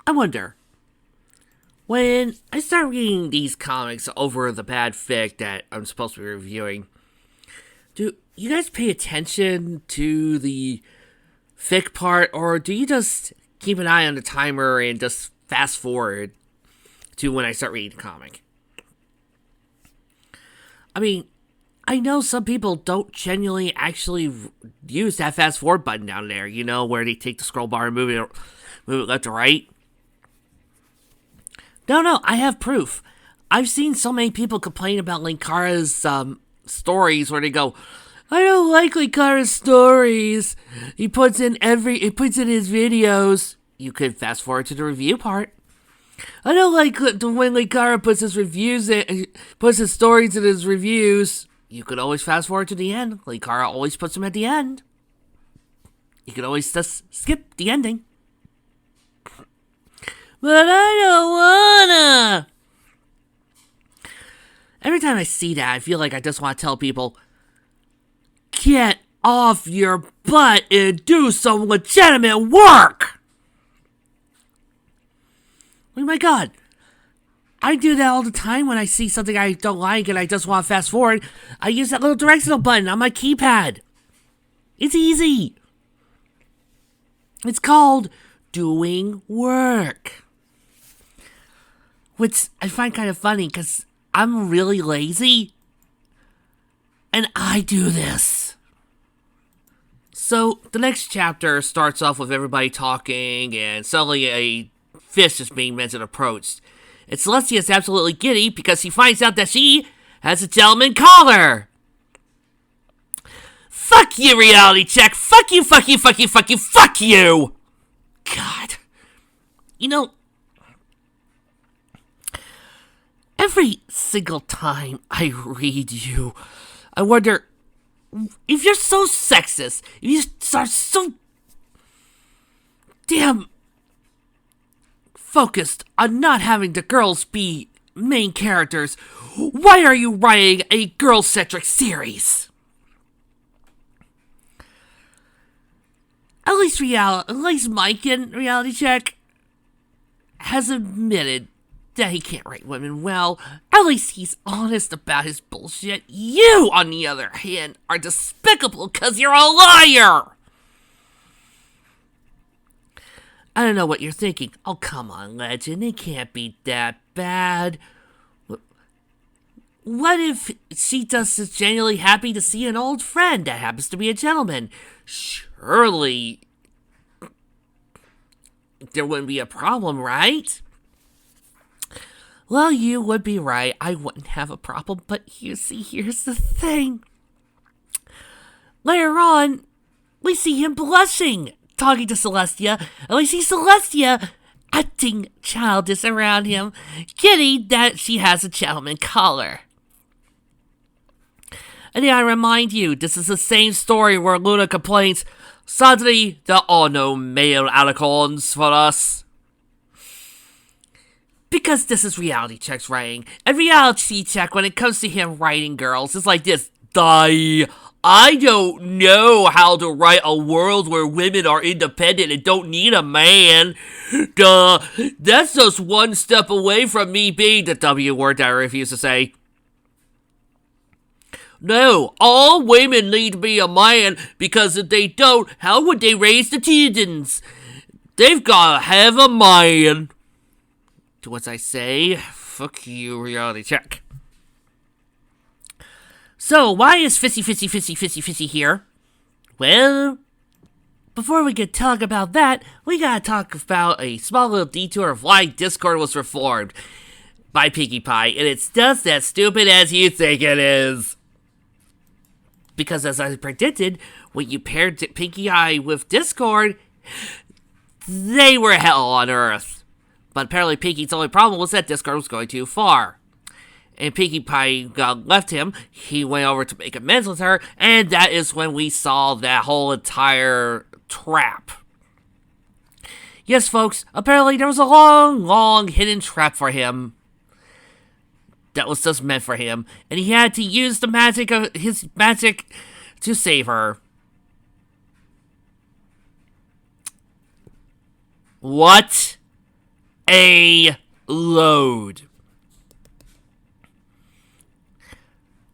I wonder, when I start reading these comics over the bad fic that I'm supposed to be reviewing, do you guys pay attention to the fic part, or do you just keep an eye on the timer and just fast forward to when I start reading the comic? I mean, I know some people don't genuinely actually use that fast forward button down there, where they take the scroll bar and move it left to right. No, I have proof. I've seen so many people complain about Linkara's stories where they go, I don't like Linkara's stories. He puts in his videos. You could fast forward to the review part. I don't like when Linkara puts his stories in his reviews. You could always fast forward to the end. Linkara always puts them at the end. You could always just skip the ending. But I don't wanna. Every time I see that, I feel like I just want to tell people, get off your butt and do some legitimate work! Oh my god. I do that all the time when I see something I don't like and I just want to fast forward. I use that little directional button on my keypad. It's easy. It's called doing work. Which I find kind of funny because I'm really lazy. And I do this. So the next chapter starts off with everybody talking and suddenly a fist is being meant and approached. And Celestia is absolutely giddy because he finds out that she has a gentleman collar. Fuck you, reality check. Fuck you, fuck you, fuck you, fuck you, fuck you. God. Every single time I read you, I wonder if you're so sexist, if you are so damn focused on not having the girls be main characters, why are you writing a girl-centric series? At least Mike in Reality Check has admitted that he can't write women well. At least he's honest about his bullshit. You, on the other hand, are despicable because you're a liar! I don't know what you're thinking. Oh, come on, Legend. It can't be that bad. What if she just is genuinely happy to see an old friend that happens to be a gentleman? Surely there wouldn't be a problem, right? Well, you would be right. I wouldn't have a problem, but here's the thing. Later on, we see him blushing, talking to Celestia, and we see Celestia acting childish around him, kidding that she has a gentleman collar. And I remind you, this is the same story where Luna complains, suddenly there are no male alicorns for us. Because this is Reality Check's writing. And Reality Check, when it comes to him writing girls, is like this. I don't know how to write a world where women are independent and don't need a man. That's just one step away from me being the W word that I refuse to say. No, all women need to be a man, because if they don't, how would they raise the children? They've gotta have a man. To what I say, fuck you, Reality Check. So, why is Fissy here? Well, before we could talk about that, we gotta talk about a small little detour of why Discord was reformed by Pinkie Pie, and it's just as stupid as you think it is. Because as I predicted, when you paired Pinkie Pie with Discord, they were hell on earth. But apparently Pinkie's only problem was that Discord was going too far. And Pinkie Pie left him, he went over to make amends with her, and that is when we saw that whole entire trap. Yes, folks, apparently there was a long hidden trap for him that was just meant for him, and he had to use his magic to save her. What? a load.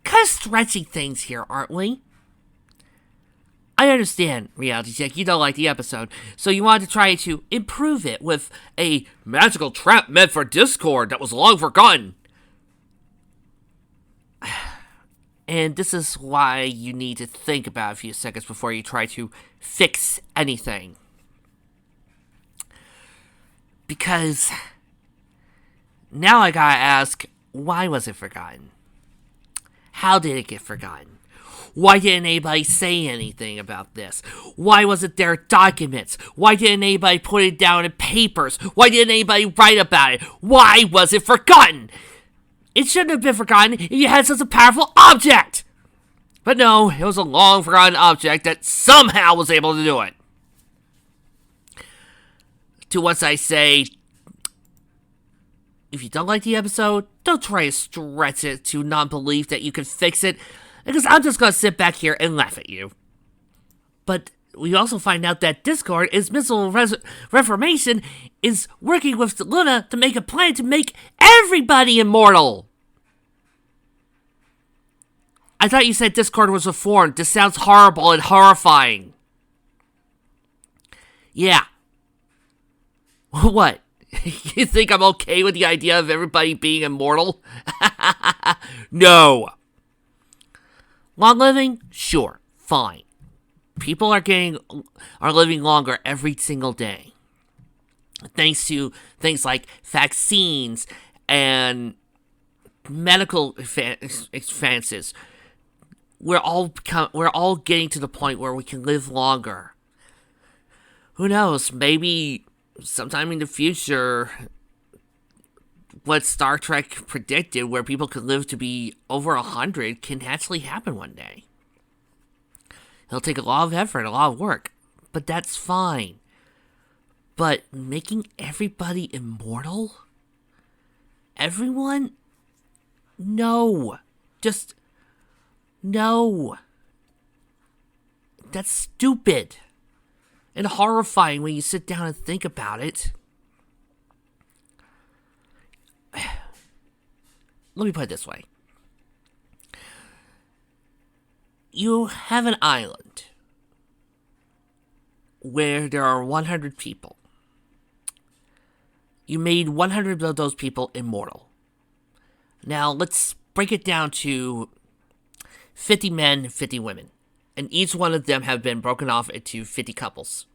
Kind of stretching things here, aren't we? I understand, Reality Check, you don't like the episode, so you wanted to try to improve it with a magical trap meant for Discord that was long forgotten. And this is why you need to think about it a few seconds before you try to fix anything. Because now I gotta ask, why was it forgotten? How did it get forgotten? Why didn't anybody say anything about this? Why wasn't there documents? Why didn't anybody put it down in papers? Why didn't anybody write about it? Why was it forgotten? It shouldn't have been forgotten if you had such a powerful object! But no, it was a long forgotten object that somehow was able to do it. To what I say, if you don't like the episode, don't try to stretch it to non-belief that you can fix it, because I'm just gonna sit back here and laugh at you. But we also find out that Discord is Missile Reformation is working with Luna to make a plan to make everybody immortal. I thought you said Discord was reformed. This sounds horrible and horrifying. Yeah. What? You think I'm okay with the idea of everybody being immortal? No. Long living? Sure. Fine. People are living longer every single day. Thanks to things like vaccines and medical advances. We're all getting to the point where we can live longer. Who knows? Maybe sometime in the future, what Star Trek predicted, where people could live to be over 100, can actually happen one day. It'll take a lot of effort, a lot of work, but that's fine. But making everybody immortal? Everyone? No. Just no. That's stupid. And horrifying when you sit down and think about it. Let me put it this way. You have an island where there are 100 people. You made 100 of those people immortal. Now, let's break it down to 50 men, 50 women. And each one of them have been broken off into 50 couples.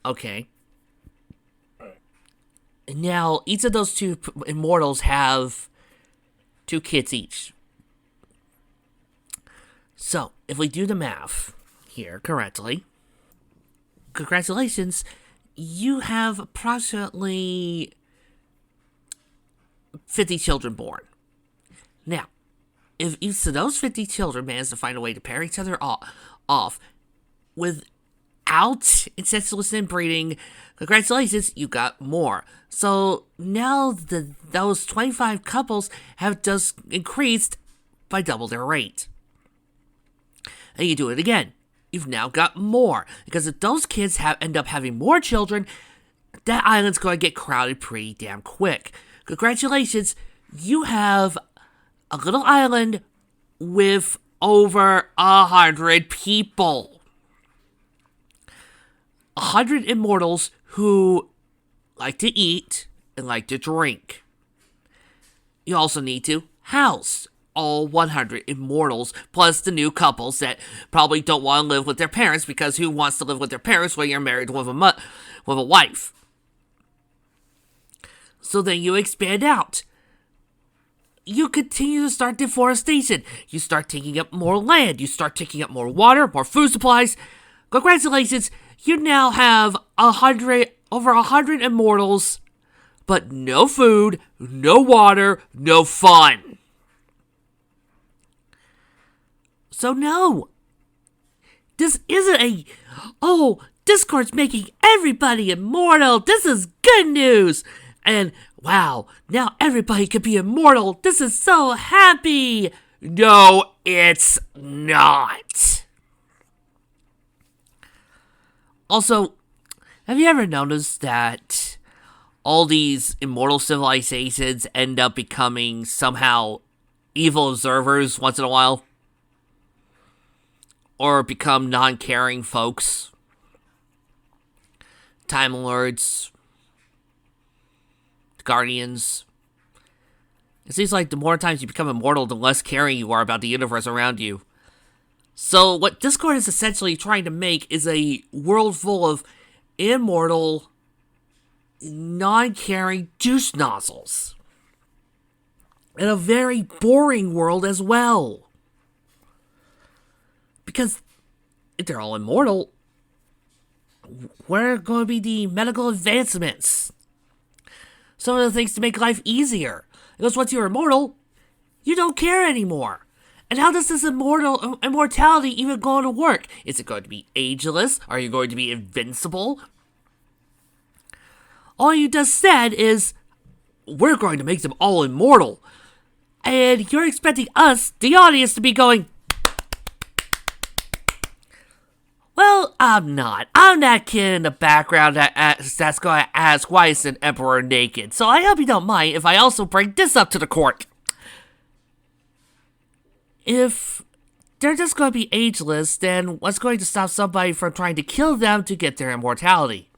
Okay. Now, each of those two immortals have 2 kids each. So, if we do the math here correctly, congratulations, you have approximately 50 children born. Now, if each of those 50 children manage to find a way to pair each other off without incestuous inbreeding, congratulations, you got more. So now those 25 couples have just increased by double their rate. And you do it again. You've now got more. Because if those kids end up having more children, that island's going to get crowded pretty damn quick. Congratulations, you have a little island with over 100 people. 100 immortals who like to eat and like to drink. You also need to house all 100 immortals, plus the new couples that probably don't want to live with their parents, because who wants to live with their parents when you're married with a wife? So then you expand out. You continue to start deforestation. You start taking up more land. You start taking up more water, more food supplies. Congratulations, you now have over 100 immortals, but no food, no water, no fun. So no, this isn't Discord's making everybody immortal. This is good news. And wow, now everybody can be immortal. This is so happy. No, it's not. Also, have you ever noticed that all these immortal civilizations end up becoming somehow evil observers once in a while, or become non-caring folks, Time Lords, Guardians. It seems like the more times you become immortal, the less caring you are about the universe around you. So what Discord is essentially trying to make is a world full of immortal, non-caring douche nozzles. And a very boring world as well. Because if they're all immortal, where are going to be the medical advancements? Some of the things to make life easier. Because once you're immortal, you don't care anymore. And how does this immortality even going to work? Is it going to be ageless? Are you going to be invincible? All you just said is, we're going to make them all immortal. And you're expecting us, the audience, to be going, well, I'm not. I'm that kid in the background that's going to ask, why is an emperor naked? So I hope you don't mind if I also bring this up to the court. If they're just going to be ageless, then what's going to stop somebody from trying to kill them to get their immortality?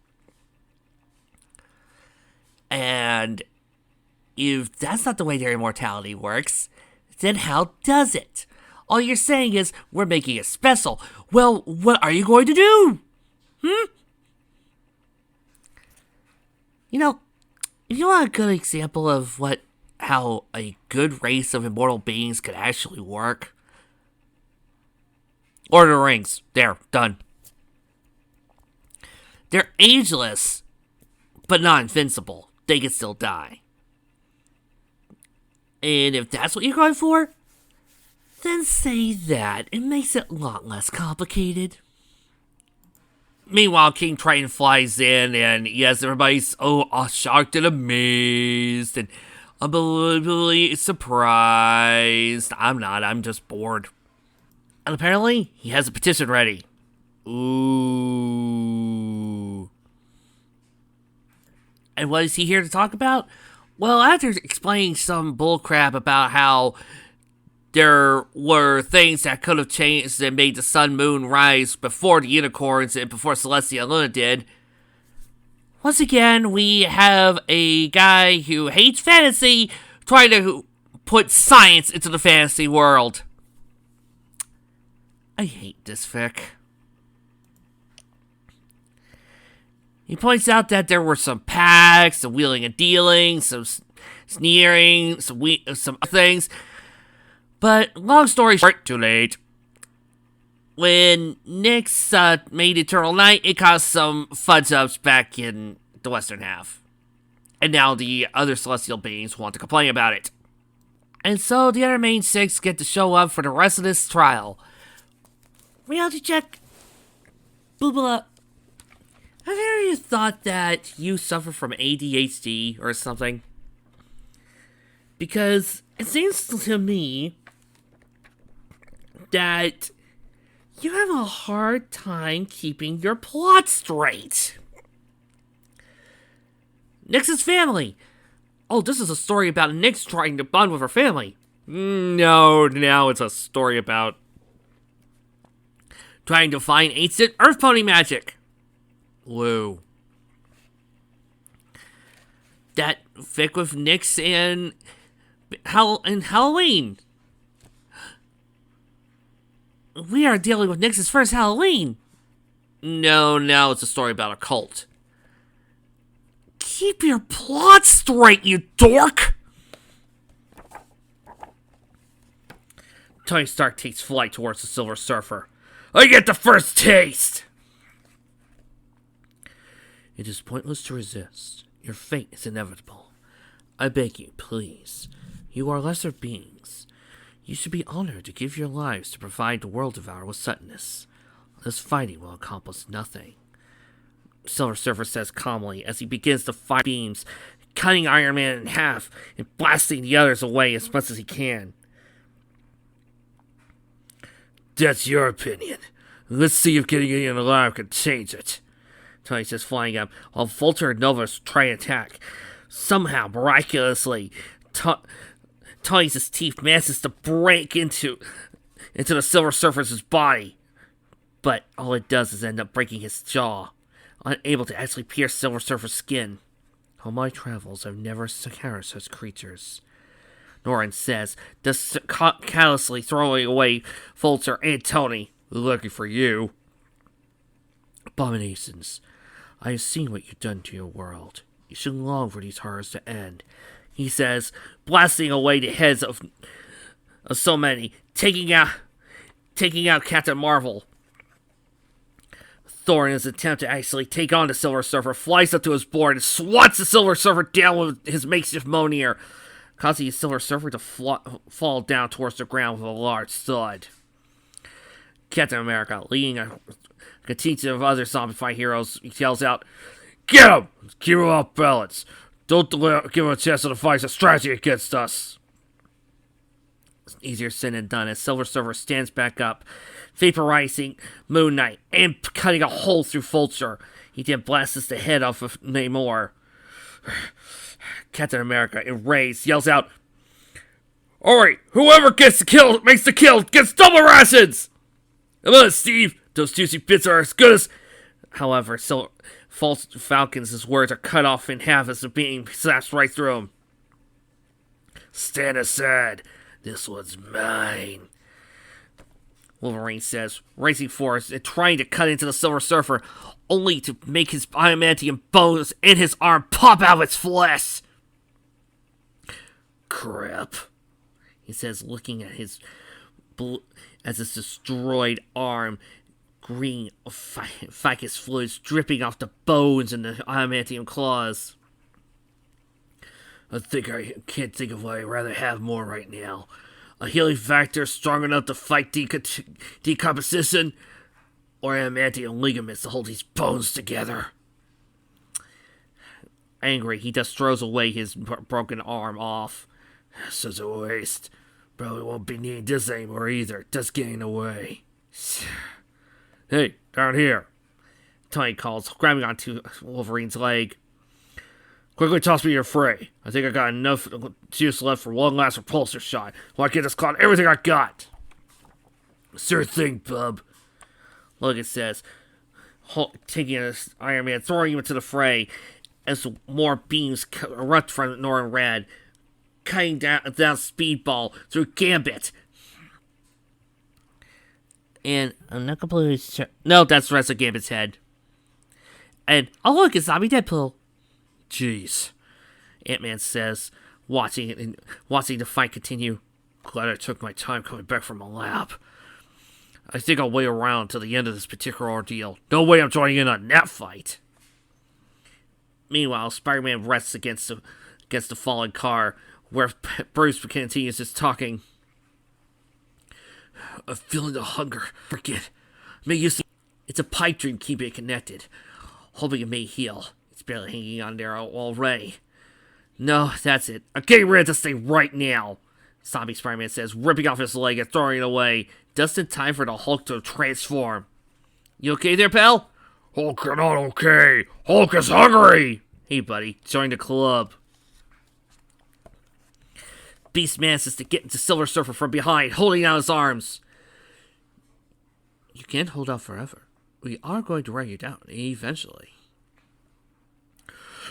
And if that's not the way their immortality works, then how does it? All you're saying is, we're making it special. Well, what are you going to do? You know, if you want a good example of how a good race of immortal beings could actually work, Lord of the Rings. There, done. They're ageless, but not invincible. They can still die. And if that's what you're going for, then say that. It makes it a lot less complicated. Meanwhile, King Triton flies in, and yes, everybody's shocked and amazed, and unbelievably surprised. I'm not, I'm just bored. And apparently, he has a petition ready. Ooh. And what is he here to talk about? Well, after explaining some bullcrap about how there were things that could have changed and made the sun moon rise before the unicorns and before Celestia Luna did, once again, we have a guy who hates fantasy trying to put science into the fantasy world. I hate this fic. He points out that there were some pacts, some wheeling and dealing, some sneering, some things. But long story short, too late. When Nyx made Eternal Night, it caused some fudge-ups back in the western half. And now the other celestial beings want to complain about it. And so the other main six get to show up for the rest of this trial. Reality check. Boobala. Have you thought that you suffer from ADHD or something? Because it seems to me that you have a hard time keeping your plot straight. Nyx's family. Oh, this is a story about Nyx trying to bond with her family. No, now it's a story about trying to find ancient Earth Pony magic. Woo. That fic with Nyx and Halloween. We are dealing with Nyx's first Halloween. No, now it's a story about a cult. Keep your plot straight, you dork! Tony Stark takes flight towards the Silver Surfer. I get the first taste! It is pointless to resist. Your fate is inevitable. I beg you, please. You are lesser beings. You should be honored to give your lives to provide the World Devourer with suddenness. This fighting will accomplish nothing. Silver Surfer says calmly as he begins to fire beams, cutting Iron Man in half and blasting the others away as much as he can. That's your opinion. Let's see if getting Ian alive can change it. Tony says, flying up, while Vulture and Nova try to attack. Somehow, miraculously, Tony's teeth manages to break into the Silver Surfer's body. But all it does is end up breaking his jaw, unable to actually pierce Silver Surfer's skin. On my travels, I've never encountered such creatures, Norrin says, just callously throwing away Vulture and Tony. Lucky for you. Abominations, I have seen what you've done to your world. You should long for these horrors to end, he says, blasting away the heads of so many, taking out Captain Marvel. Thor, in his attempt to actually take on the Silver Surfer, flies up to his board and swats the Silver Surfer down with his makeshift Mjolnir, causing the Silver Surfer to fall down towards the ground with a large thud. Captain America, leading a contingent of other zombified heroes, yells out, "Get him! Keep him off balance! Don't give him a chance to devise a strategy against us!" It's easier said than done as Silver Surfer stands back up, vaporizing Moon Knight and cutting a hole through Vulture. He then blasts the head off of Namor. Captain America, enraged, yells out, "Alright, whoever gets the kill, makes the kill, gets double rations! Come on, Steve, those juicy bits are as good as..." However, Falcon's words are cut off in half as the beam slaps right through him. "Stand aside. This one's mine," Wolverine says, racing forward and trying to cut into the Silver Surfer, only to make his adamantium bones in his arm pop out of its flesh. "Crap," he says, looking at his destroyed arm, green ficus fluids dripping off the bones and the adamantium claws. "I can't think of what I'd rather have more right now. A healing factor strong enough to fight decomposition, or adamantium ligaments to hold these bones together." Angry, he just throws away his broken arm off. "Such a waste. Probably won't be needing this anymore either. Just getting away." "Hey, down here," Tony calls, grabbing onto Wolverine's leg. "Quickly toss me your fray. I think I got enough juice left for one last repulsor shot. Well, I can just caught everything I got." "Sure thing, bub," Logan says, taking his Iron Man, throwing him into the fray as more beams erupt from Norrin Rad, cutting down Speedball through Gambit. And I'm not completely sure. No, that's the rest of Gambit's head. And, oh look, it's Zombie Deadpool. "Jeez," Ant-Man says, watching the fight continue. "Glad I took my time coming back from a lab. I think I'll wait around till the end of this particular ordeal. No way I'm joining in on that fight." Meanwhile, Spider-Man rests against the fallen car, where Bruce continues his talking. "I'm feeling the hunger. Forget. It's a pipe dream keeping it connected. Hoping it may heal. It's barely hanging on there already. No, that's it. I'm getting ready to stay right now," Zombie Spider-Man says, ripping off his leg and throwing it away, just in time for the Hulk to transform. "You okay there, pal?" "Hulk are not okay. Hulk is hungry." "Hey, buddy, join the club." Beast manages to get into Silver Surfer from behind, holding out his arms. "You can't hold out forever. We are going to run you down eventually."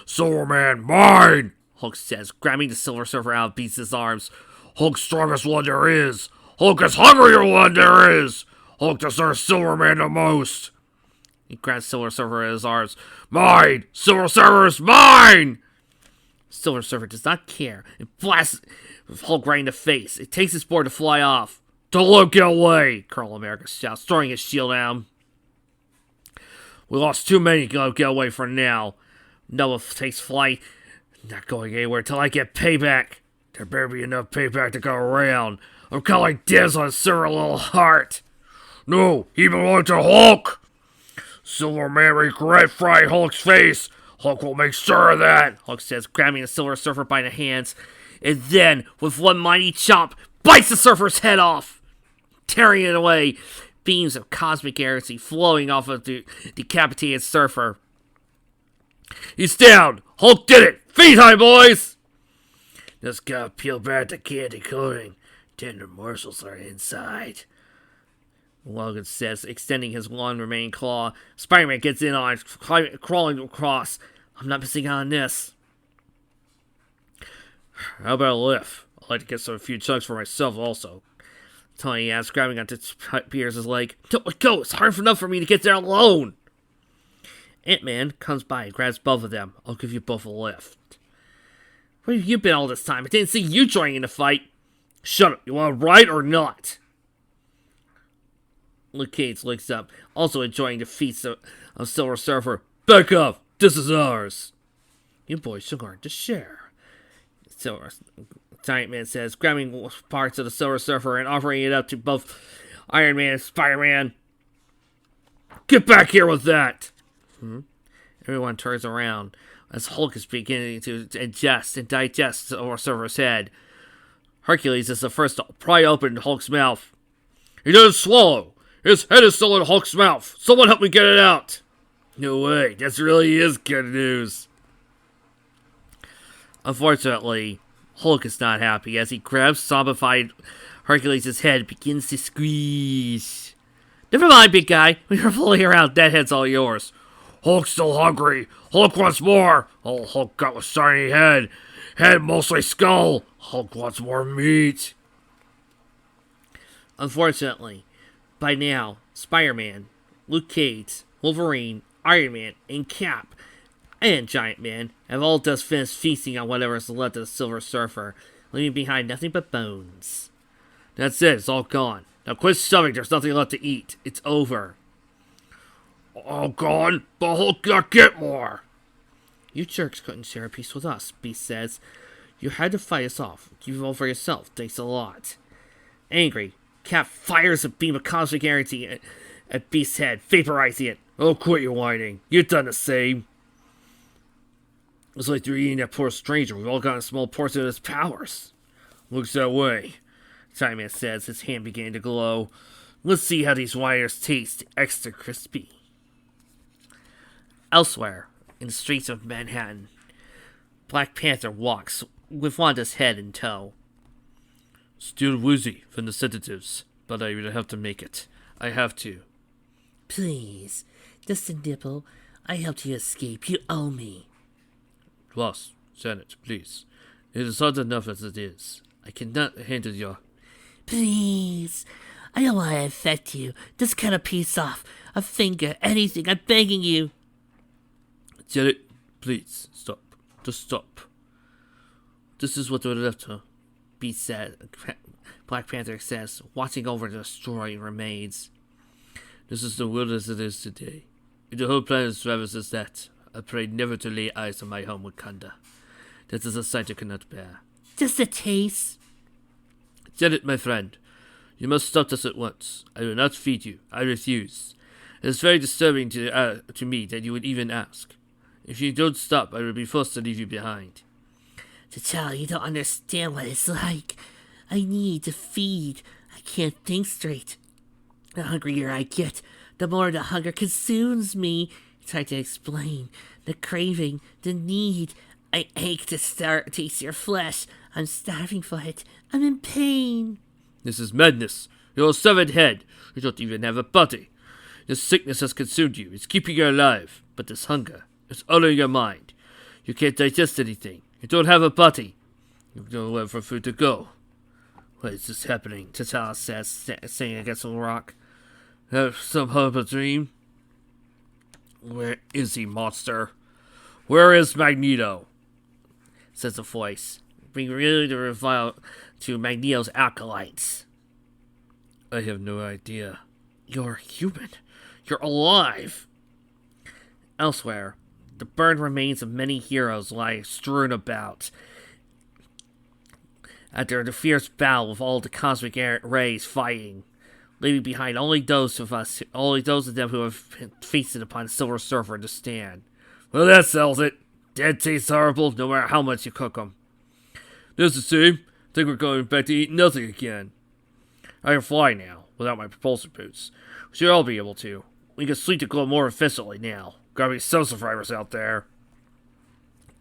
"Silverman, mine!" Hulk says, grabbing the Silver Surfer out of Beast's arms. "Hulk's strongest one there is. Hulk is hungrier one there is. Hulk deserves Silverman the most." He grabs Silver Surfer in his arms. "Mine! Silver Surfer is mine!" Silver Surfer does not care and blasts Hulk right in the face. It takes his board to fly off. "Don't let him get away!" Colonel America shouts, throwing his shield at him. "We lost too many to get away for now." Noah takes flight. "Not going anywhere till I get payback. There better be enough payback to go around. I'm calling dibs on Silver Little Heart." "No, he belongs to Hulk!" "Silverman regret frying Hulk's face. Hulk will make sure of that," Hulk says, grabbing the Silver Surfer by the hands. And then, with one mighty chomp, bites the Surfer's head off, tearing it away. Beams of cosmic energy flowing off of the decapitated Surfer. He's down! Hulk did it! Feet high, boys! Just gotta peel back the candy coating. Tender morsels are inside. Logan says, extending his long remaining claw. Spider-Man gets in on it, crawling across. I'm not missing out on this. How about a lift? I'd like to get a few chunks for myself also. Tony asks, grabbing onto Pierce's leg. Don't let go! It's hard enough for me to get there alone! Ant-Man comes by and grabs both of them. I'll give you both a lift. Where have you been all this time? I didn't see you joining in the fight. Shut up. You want to ride or not? Luke Cage looks up, also enjoying the feats of Silver Surfer. Back up! This is ours! You boys should learn to share. Giant Man says, grabbing parts of the Silver Surfer and offering it up to both Iron Man and Spider-Man. Get back here with that! Everyone turns around as Hulk is beginning to ingest and digest Silver Surfer's head. Hercules is the first to pry open Hulk's mouth. He doesn't swallow! His head is still in Hulk's mouth! Someone help me get it out! No way, this really is good news. Unfortunately, Hulk is not happy as he grabs zombified Hercules' head and begins to squeeze. Never mind, big guy. When you're fully around, that head's all yours. Hulk's still hungry. Hulk wants more. All Hulk got was shiny head. Head mostly skull. Hulk wants more meat. Unfortunately, by now, Spider-Man, Luke Cage, Wolverine, Iron Man, and Cap, and Giant Man have all just finished feasting on whatever is left of the Silver Surfer, leaving behind nothing but bones. That's it, it's all gone. Now quit shoving, there's nothing left to eat. It's over. All gone? But Hulk got get more! You jerks couldn't share a piece with us, Beast says. You had to fight us off. Give all for yourself, thanks a lot. Angry, Cap fires a beam of cosmic energy at Beast's head, vaporizing it. Oh, quit your whining. You've done the same. It's like they're eating that poor stranger. We've all got a small portion of his powers. Looks that way, Giant-Man says, his hand beginning to glow. Let's see how these wires taste. Extra crispy. Elsewhere, in the streets of Manhattan, Black Panther walks with Wanda's head in tow. Still woozy from the sedatives, but I will have to make it. I have to. Please, just a nibble. I helped you escape. You owe me. Ross, Janet, please. It is hard enough as it is. I cannot handle your... Please. I don't want to infect you. Just cut a piece off. A finger. Anything. I'm begging you. Janet, please. Stop. Just stop. This is what we're left, huh? Beast said. Black Panther says, watching over the destroying remains. This is the world as it is today. If the whole planet survives as that, I pray never to lay eyes on my home Wakanda. That is a sight I cannot bear. Just a taste. Janet, my friend, you must stop this at once. I will not feed you. I refuse. It is very disturbing to me that you would even ask. If you don't stop, I will be forced to leave you behind. T'Challa, you don't understand what it's like. I need to feed. I can't think straight. The hungrier I get, the more the hunger consumes me. Try to explain. The craving, the need. I ache to taste your flesh. I'm starving for it. I'm in pain. This is madness. You're a severed head. You don't even have a body. This sickness has consumed you. It's keeping you alive. But this hunger is all in your mind. You can't digest anything. You don't have a body. You have nowhere for food to go. Why is this happening? T'Challa says, saying against a rock. Have some horrible dream? Where is he, monster? Where is Magneto? Says the voice, being really to revile to Magneto's acolytes. I have no idea. You're human. You're alive. Elsewhere, the burned remains of many heroes lie strewn about. After the fierce battle with all the cosmic rays fighting, leaving behind only those of them who have feasted upon Silver Surfer to stand. Well, that settles it. Dead tastes horrible, no matter how much you cook them. That's the same. I think we're going back to eat nothing again. I can fly now, without my propulsor boots. We should all be able to. We can sleep to glow more efficiently now. Gotta be some survivors out there.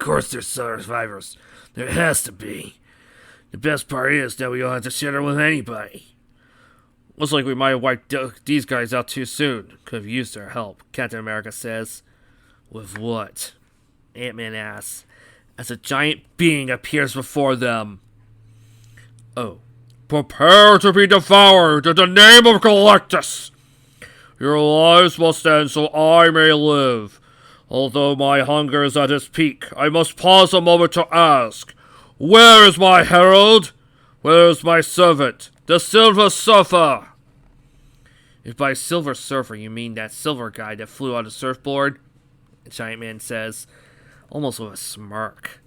course there's survivors. There has to be. The best part is that we don't have to share with anybody. Looks like we might have wiped these guys out too soon. Could have used their help, Captain America says. With what? Ant-Man asks, as a giant being appears before them. Oh. Prepare to be devoured in the name of Galactus! Your lives must end so I may live. Although my hunger is at its peak, I must pause a moment to ask, where is my herald? Where is my servant, the Silver Surfer? If by Silver Surfer you mean that silver guy that flew on a surfboard, the Giant Man says, almost with a smirk.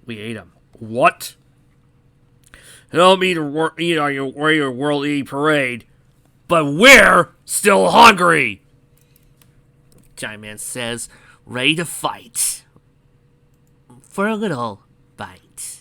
We ate him. What? Help me to eat on your world eating parade, but we're still hungry! Giant Man says, ready to fight. For a little bite.